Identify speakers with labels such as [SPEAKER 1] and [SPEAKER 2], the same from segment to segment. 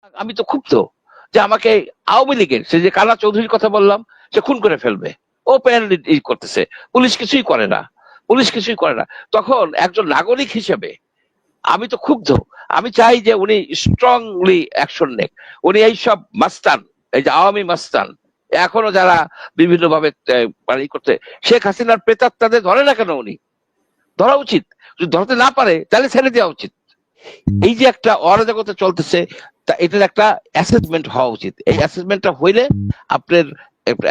[SPEAKER 1] আমি তো ক্ষুব্ধ যে আমাকে আওয়ামী লীগের সে যে কালা চৌধুরীর কথা বললাম সে খুন করে ফেলবে। ওপেনলি করতেছে, পুলিশ কিছুই করে না, পুলিশ কিছুই করে না। তখন একজন নাগরিক হিসেবে আমি তো ক্ষুব্ধ। আমি চাই যে উনি স্ট্রংলি অ্যাকশন নেক। উনি এইসব মাস্তান, এই যে আওয়ামী মাস্তান এখনো যারা বিভিন্ন ভাবে মানে করতে, শেখ হাসিনার প্রেতাত্মাদের ধরে না কেন? উনি ধরা উচিত। যদি ধরতে না পারে তাহলে ছেড়ে দেওয়া উচিত। এই যে একটা অরাজকতা চলতেছে, তা এটার একটা অ্যাসেসমেন্ট হওয়া উচিত। এই অ্যাসেসমেন্টটা হইলে আপনার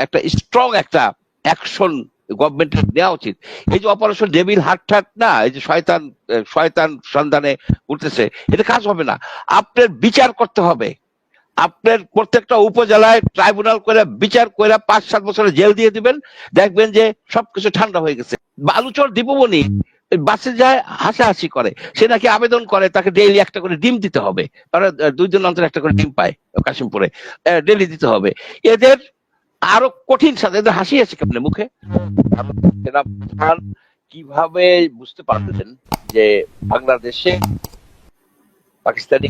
[SPEAKER 1] একটা স্ট্রং একটা অ্যাকশন গভর্নমেন্টের নেওয়া উচিত। এই যে অপারেশন ডেভিল হার্ট ঠাট না, এই যে শয়তান শয়তান সন্ধানে উঠতেছে, এটা কাজ হবে না। আপনার বিচার করতে হবে। আপনার প্রত্যেকটা উপজেলায় ট্রাইব্যুনাল করে বিচার করে 5-7 বছরের জেল দিয়ে দিবেন, দেখবেন যে সবকিছু ঠান্ডা হয়ে গেছে। বালুচর দীপমণি বাসে যায় হাসাহাসি করে, সে নাকি আবেদন করে তাকে ডেইলি একটা করে ডিম দিতে হবে, কারণ 2 দিন অন্তর একটা করে ডিম পায় কাশিমপুরে, ডেইলি দিতে হবে। এদের আরো কঠিন সাজা, এদের হাসি আছে কেমনে মুখে। সেনাপ্রধান কিভাবে বুঝতে পারলেন যে বাংলাদেশে পাকিস্তানি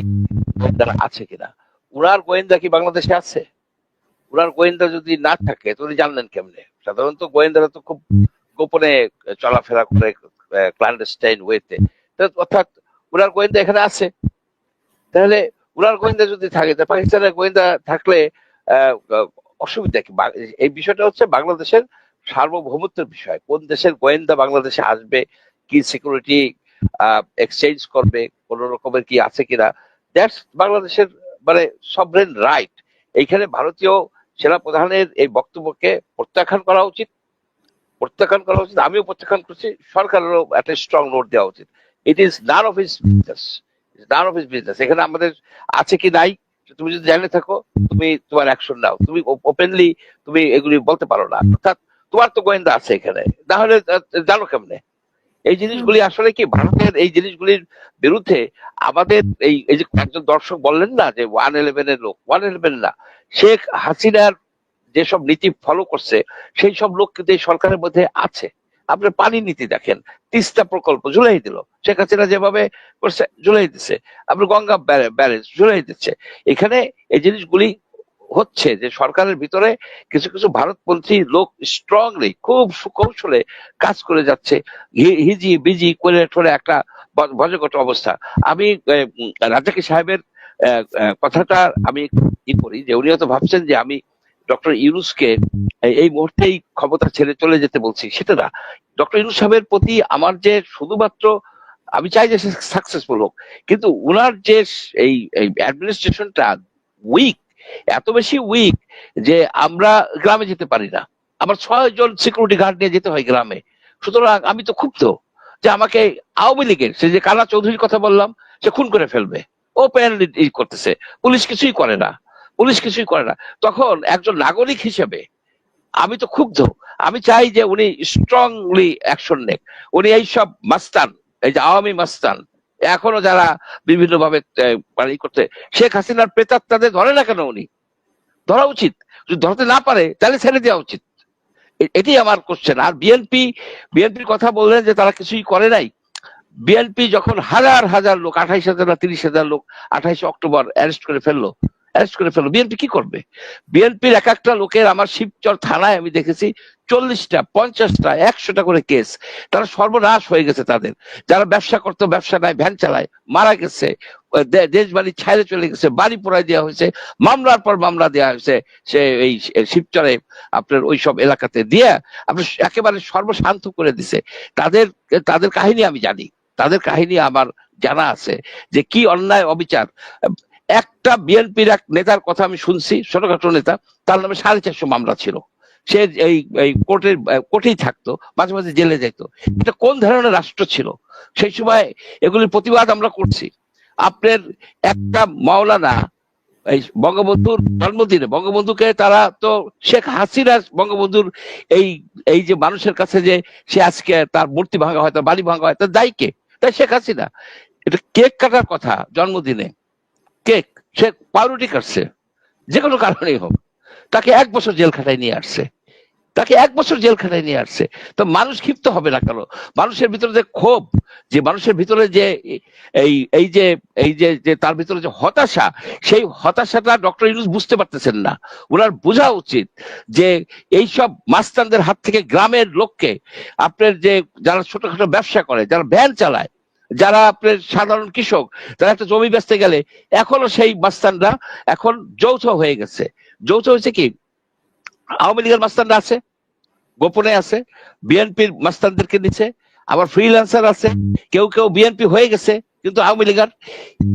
[SPEAKER 1] গোয়েন্দারা আছে কিনা? উনার গোয়েন্দা কি বাংলাদেশে আছে? উনার গোয়েন্দা যদি না থাকে তো উনি জানলেন কেমনে? সাধারণত গোয়েন্দারা তো খুব গোপনে চলাফেরা করে, ক্ল্যান্ডেস্টাইন ওয়েতে। অর্থাৎ উনার গোয়েন্দা এখানে আছে। তাহলে উনার গোয়েন্দা যদি থাকে, তা পাকিস্তানের গোয়েন্দা থাকলে অসুবিধা কি? এই বিষয়টা হচ্ছে বাংলাদেশের সার্বভৌমত্বের বিষয়। কোন দেশের গোয়েন্দা বাংলাদেশে আসবে, কি সিকিউরিটি এক্সচেঞ্জ করবে, কোন রকমের কি আছে কিনা, দ্যাটস বাংলাদেশের মানে সভরেন রাইট। এইখানে ভারতীয় সেনা প্রধানের এই বক্তব্যকে প্রত্যাখ্যান করা উচিত, প্রত্যাখ্যান করা উচিত। আমিও প্রত্যাখ্যান করছি, সরকারেরও একটা স্ট্রং নোট দেওয়া উচিত। It is none of his business, none of his business. এখানে আমাদের আছে কি নাই তুমি যদি জানে থাকো, তুমি তোমার অ্যাকশন নাও। তুমি ওপেনলি তুমি এগুলি বলতে পারো না, অর্থাৎ তোমার তো গোয়েন্দা আছে এখানে, না হলে জানো কেমনে? এই জিনিসগুলি আসলে কি ভারতের এই জিনিসগুলির বিরুদ্ধে আমাদের এই এই যে একজন দর্শক বললেন না যে 111 এর লোক, 111 না, শেখ হাসিনার যেসব নীতি ফলো করছে সেই সব লোক কিন্তু এই সরকারের মধ্যে আছে। আপনার পানি নীতি দেখেন, তিস্তা প্রকল্প ঝুলাই দিল, শেখ হাসিনা যেভাবে করছে ঝুলাই দিচ্ছে। আপনার গঙ্গা ব্যারেজ ঝুলাই দিচ্ছে। এখানে এই জিনিসগুলি হচ্ছে যে সরকারের ভিতরে কিছু কিছু ভারতপন্থী লোক স্ট্রংলি খুব সুকৌশলে কাজ করে যাচ্ছে, হিজি বিজি করে ঠরে একটা ভজগট অবস্থা। আমি রাজাকি সাহেবের কথাটা আমি ই করি যে উনি হয়তো ভাবছেন যে আমি ডক্টর ইউনুসকে এই মুহূর্তেই ক্ষমতা ছেড়ে চলে যেতে বলছি, সেটা না। ডক্টর ইউনুস সাহেবের প্রতি আমার যে শুধুমাত্র আমি চাই যে সাকসেসফুল হোক, কিন্তু উনার যে এই অ্যাডমিনিস্ট্রেশনটা উইক, এত বেশি উইক যে আমরা গ্রামে যেতে পারি না। আমার 6 জন সিকিউরিটি গার্ড নিয়ে যেতে হয় গ্রামে। সুতরাং আমি তো ক্ষুব্ধ যে আমাকে আওয়ামী লীগের সে যে কালা চৌধুরীর কথা বললাম সে খুন করে ফেলবে। ওপেনলি করতেছে, পুলিশ কিছুই করে না, পুলিশ কিছুই করে না। তখন একজন নাগরিক হিসেবে আমি তো ক্ষুব্ধ। আমি চাই যে উনি স্ট্রংলি অ্যাকশন নেক। উনি এইসব মাস্তান, এই যে আওয়ামী মাস্তান এখনো যারা বিভিন্ন ভাবে মানে করতে, শেখ হাসিনার প্রেতাত্মাদের ধরে না কেন? উনি ধরা উচিত। যদি ধরতে না পারে তাহলে ছেড়ে দেওয়া উচিত। এটি আমার কোশ্চেন। আর বিএনপির কথা বললেন যে তারা কিছুই করে নাই। বিএনপি যখন হাজার হাজার লোক, 28,000 না 30,000 লোক 28 অক্টোবর অ্যারেস্ট করে ফেললো, বিএনপি কি করবে? বিএনপির এক একটা লোকের আমার শিবচর থানায় আমি দেখেছি 40টা 50টা 100টা করে কেস। তারা সর্বনাশ হয়ে গেছে। তাদের যারা ব্যবসা করতো ব্যবসা নাই, ভ্যান চালায়, মারা গেছে, দেশ বাড়ি ছাইরে চলে গেছে, বাড়ি পোড়ায় দেওয়া হয়েছে, মামলার পর মামলা দেওয়া হয়েছে। সে এই শিবচরে আপনার ওইসব এলাকাতে দিয়ে আপনার একেবারে সর্বশান্ত করে দিছে। তাদের তাদের কাহিনী আমি জানি, তাদের কাহিনী আমার জানা আছে যে কি অন্যায় অবিচার। একটা বিএনপির এক নেতার কথা আমি শুনছি, ছোটখাটো নেতা, তার নামে 450 মামলা ছিল। সে এই কোর্টেই থাকতো, মাঝে মাঝে জেলে যেত। এটা কোন ধরনের রাষ্ট্র ছিল? সেই সময় এগুলির প্রতিবাদ আমরা করছি। আপনার একটা মাওলানা এই বঙ্গবন্ধুর জন্মদিনে, বঙ্গবন্ধুকে তারা তো শেখ হাসিনা বঙ্গবন্ধুর এই এই যে মানুষের কাছে যে সে আজকে তার মূর্তি ভাঙা হয়, তার বাড়ি ভাঙা হয়, তার দায়ী কে? তাই শেখ হাসিনা। এটা কেক কাটার কথা জন্মদিনে, কেক, সে পাউরুটি কাটছে, যে কোনো কারণেই হোক, তাকে 1 বছর জেল খাটায় নিয়ে আসছে। তাকে 1 বছর জেলখানায় নিয়ে আসছে। তো মানুষ ক্ষিপ্ত হবে না কেন? মানুষের ভিতরে যে ক্ষোভ, যে মানুষের ভিতরে যে এই এই যে এই যে যে তার ভিতরে যে হতাশা, সেই হতাশাটা ডক্টর ইউনূস বুঝতে পারতেছেন না। ওনার বোঝা উচিত যে এইসব মাস্তানদের হাত থেকে গ্রামের লোককে, আপনার যে যারা ছোটখাটো ব্যবসা করে, যারা ভ্যান চালায়, যারা আপনার সাধারণ কৃষক, তারা একটা জমি বেচতে গেলে এখনো সেই মাস্তানরা এখন যৌথ হয়ে গেছে। যৌথ হয়েছে কি, আওয়ামী লীগের মাস্তানরা আছে, গোপনে আছে, বিএনপির মাস্তানদেরকে নিচ্ছে, আবার ফ্রিল্যান্সার আছে, কেউ কেউ বিএনপি হয়ে গেছে কিন্তু আওয়ামী লীগার।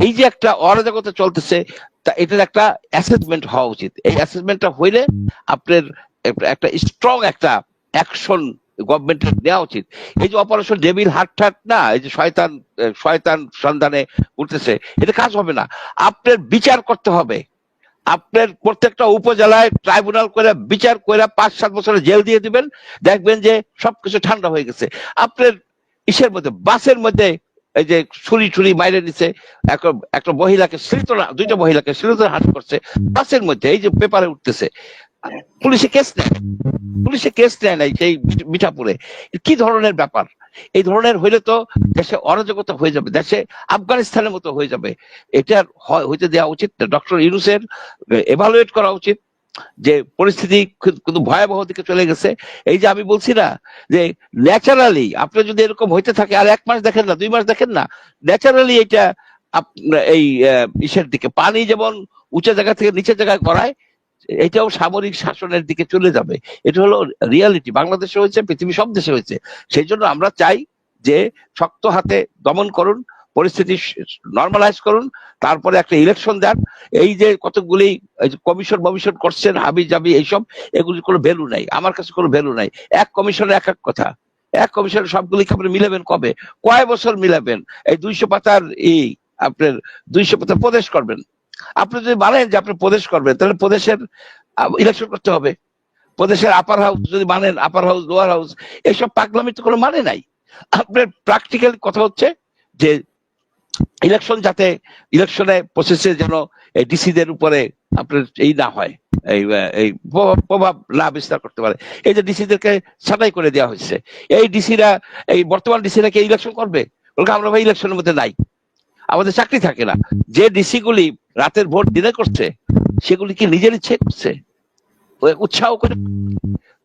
[SPEAKER 1] এই যে একটা অরাজকতা চলতেছে, তা এটার একটা অ্যাসেসমেন্ট হওয়া উচিত। এই অ্যাসেসমেন্টটা হইলে আপনার একটা স্ট্রং একটা অ্যাকশন গভর্নমেন্টের নেওয়া উচিত। এই যে অপারেশন ডেভিল হার্ট না, এই যে শয়তান শয়তান সন্ধানে উঠতেছে, এটা কাজ হবে না। আপনার বিচার করতে হবে। আপনার প্রত্যেকটা উপজেলায় ট্রাইব্যুনাল করে বিচার করে 5-7 বছরের জেল দিয়ে দিবেন, দেখবেন যে সবকিছু ঠান্ডা হয়ে গেছে। আপনার ইসের মধ্যে, বাসের মধ্যে এই যে ছুরি ছুরি মাইরে নিছে, একটা মহিলাকে শ্লীলতাহানি, 2টা মহিলাকে শ্লীলতাহানি করছে বাসের মধ্যে, এই যে পেপারে উঠতেছে। পুলিশে কেস নেয়, পুলিশে কেস নেয় নাই সেই মিঠাপুরে। কি ধরনের ব্যাপার? এই ধরনের হইলে তো দেশে অরাজকতা হয়ে যাবে, দেশে আফগানিস্তানের মতো হয়ে যাবে। এটা হইতে দেওয়া উচিত। ডক্টর ইউনূসের এভালুয়েট করা উচিত যে পরিস্থিতি কিন্তু ভয়াবহ দিকে চলে গেছে। এই যে আমি বলছি না যে ন্যাচারালি আপনি যদি এরকম হইতে থাকে, আর 1 মাস দেখেন না, 2 মাস দেখেন না, ন্যাচারালি এটা এই ইসের দিকে, পানি যেমন উঁচা জায়গা থেকে নিচের জায়গায় করায়, এটাও সামরিক শাসনের দিকে চলে যাবে। এটা হলো রিয়ালিটি। বাংলাদেশে হয়েছে, পৃথিবী সব দেশে হয়েছে। সেই জন্য আমরা চাই যে শক্ত হাতে দমন করুন, পরিস্থিতি নর্মালাইজ করুন, তারপরে একটা ইলেকশন দেন। এই যে কতগুলি কমিশন কমিশন করছেন হাবি জাবি, এইসব এগুলি কোনো ভ্যালু নাই, আমার কাছে কোনো ভ্যালু নাই। এক কমিশনে এক এক কথা, এক কমিশনে সবগুলিকে আপনি মিলাবেন কবে, কয় বছর মিলাবেন? এই 200 পাতার আপনার 200 পাতা প্রদেশ করবেন। আপনি যদি বলেন যে আপনি প্রদেশ করবেন, তাহলে প্রদেশের ইলেকশন করতে হবে। প্রদেশের আপার হাউস যদি মানেন, আপার হাউস লোয়ার হাউস, এইসব পাগলামির তো কোনো মানে নাই। আপনার প্র্যাকটিক্যাল কথা হচ্ছে যে ইলেকশন যাতে, ইলেকশনে প্রসেসে যেন ডিসিদের উপরে আপনার এই না হয়, এই প্রভাব না বিস্তার করতে পারে। এই যে ডিসিদেরকে ছাঁটাই করে দেওয়া হয়েছে, এই ডিসিরা, এই বর্তমান ডিসিরা কি ইলেকশন করবে? বলকে আমরা ভাই ইলেকশনের মধ্যে নাই, আমাদের চাকরি থাকে না। যে ডিসি গুলি রাতের ভোট দিনে করছে, সেগুলি কি নিজের ইচ্ছে করছে? উৎসাহ করে,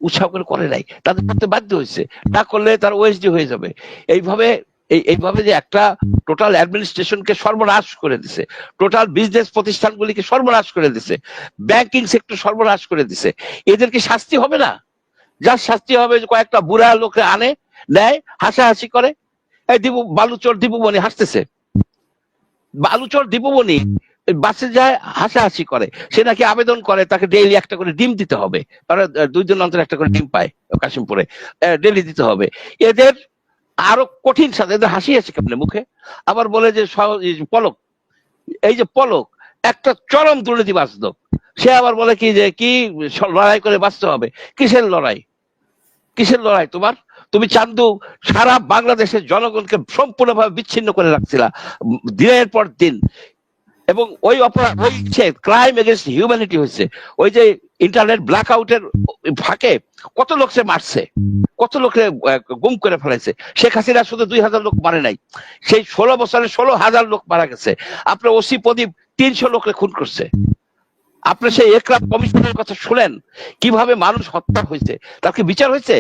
[SPEAKER 1] উৎসাহ করে করে নাই, তাদের করতে বাধ্য হয়েছে। না করলে তার ওএসডি হয়ে যাবে। এইভাবে এইভাবে যে একটা টোটাল অ্যাডমিনিস্ট্রেশনকে সর্বনাশ করে দিছে, টোটাল বিজনেস প্রতিষ্ঠানগুলিকে সর্বনাশ করে দিছে, ব্যাংকিং সেক্টর সর্বনাশ করে দিছে। এদেরকে শাস্তি হবে না? যার শাস্তি হবে যে কয়েকটা বুড়া লোককে আনে, নেয়, হাসাহাসি করে। এই বালুচর দীপুমণি হাসতেছে, বালুচর দীপুমণি বাসে যায়, হাসাহাসি করে। সে নাকি আবেদন করে তাকে ডেইলি একটা করে ডিম দিতে হবে, তারা 2 দিন অন্তর একটা করে ডিম পায় কাশিমপুরে, ডেইলি দিতে হবে। এদের আরো কঠিন সাজা, এদের হাসি আছে কেমনে মুখে। আবার বলে যে পলক, এই যে পলক একটা চরম দুর্নীতিবাজ লোক, সে আবার বলে কি যে কি লড়াই করে বাঁচতে হবে। কিসের লড়াই? কিসের লড়াই তোমার? তুমি চান্দু সারা বাংলাদেশের জনগণকে সম্পূর্ণভাবে বিচ্ছিন্ন করে রাখছিলা দিনের পর দিন, এবং ওই অপরাধ হয়েছে, ক্রাইম এগেইনস্ট হিউম্যানিটি হয়েছে। ওই যে ইন্টারনেট ব্ল্যাক আউটের ফাঁকে কত লোক সে মারছে, কত লোককে গুম করে ফেলাইছে। শেখ হাসিনা শুধু 2000 লোক মারে নাই, সেই 16 বছরে 16,000 লোক মারা গেছে। আপনার ওসি প্রদীপ 300 লোককে খুন করছে। আপনি সেই একরাম কমিশনের কথা শুনেন, কিভাবে মানুষ হত্যা হয়েছে, তার কি বিচার হয়েছে?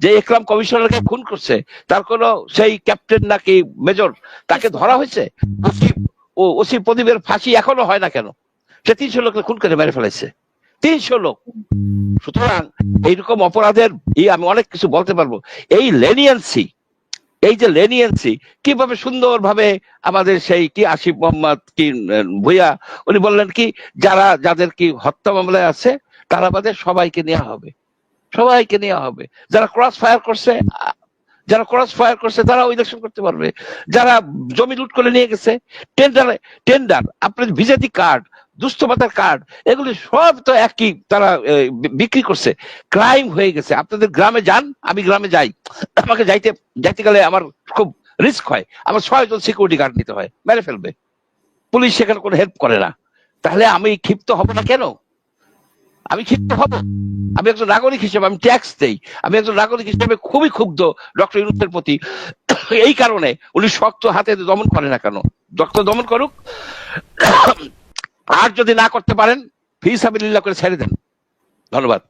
[SPEAKER 1] যে একরাম কমিশনারকে খুন করছে, তার কোন সেই ক্যাপ্টেন নাকি মেজর, তাকে ধরা হয়েছে? ওসি প্রদীপের ফাঁসি এখনো হয় না কেন? সে 300 লোককে খুন করে মেরে ফেলেছে, 300 লোক। সুতরাং এইরকম অপরাধের আমি অনেক কিছু বলতে পারবো। এই লেনিয়েন্সি, এই যে লেনিয়েন্সি কিভাবে সুন্দরভাবে আমাদের সেই কি আসিফ মোহাম্মদ কি ভুইয়া উনি বললেন কি, যাদের কি হত্যা মামলায় আছে তারা বাদে সবাইকে নেওয়া হবে, সবাইকে নেওয়া হবে। যারা ক্রস ফায়ার করছে, যারা ক্রস ফায়ার করছে তারাও ইলেকশন করতে পারবে। যারা জমি লুট করে নিয়ে গেছে, টেন্ডার আপনার ভিজাতি কার্ড, দুস্থভাতার কার্ড, এগুলি সব তো একই, তারা বিক্রি করছে। ক্রাইম হয়ে গেছে। আপনাদের গ্রামে যান, আমি গ্রামে যাই, আমাকে যাইতে গেলে আমার খুব রিস্ক হয়, আমার 6 জন সিকিউরিটি গার্ড নিতে হয়, মেরে ফেলবে। পুলিশ সেখানে কোনো হেল্প করে না। তাহলে আমি ক্ষিপ্ত হব না কেন? আমি ক্ষিপ্ত হব। আমি একজন নাগরিক হিসেবে আমি ট্যাক্স দেই, আমি একজন নাগরিক হিসেবে খুবই ক্ষুব্ধ ডক্টর ইউনূসের প্রতি। এই কারণে উনি শক্ত হাতে দমন করে না কেন, ডক্টর দমন করুক, আর যদি না করতে পারেন ফি সাবিলিল্লাহ করে ছেড়ে দেন। ধন্যবাদ।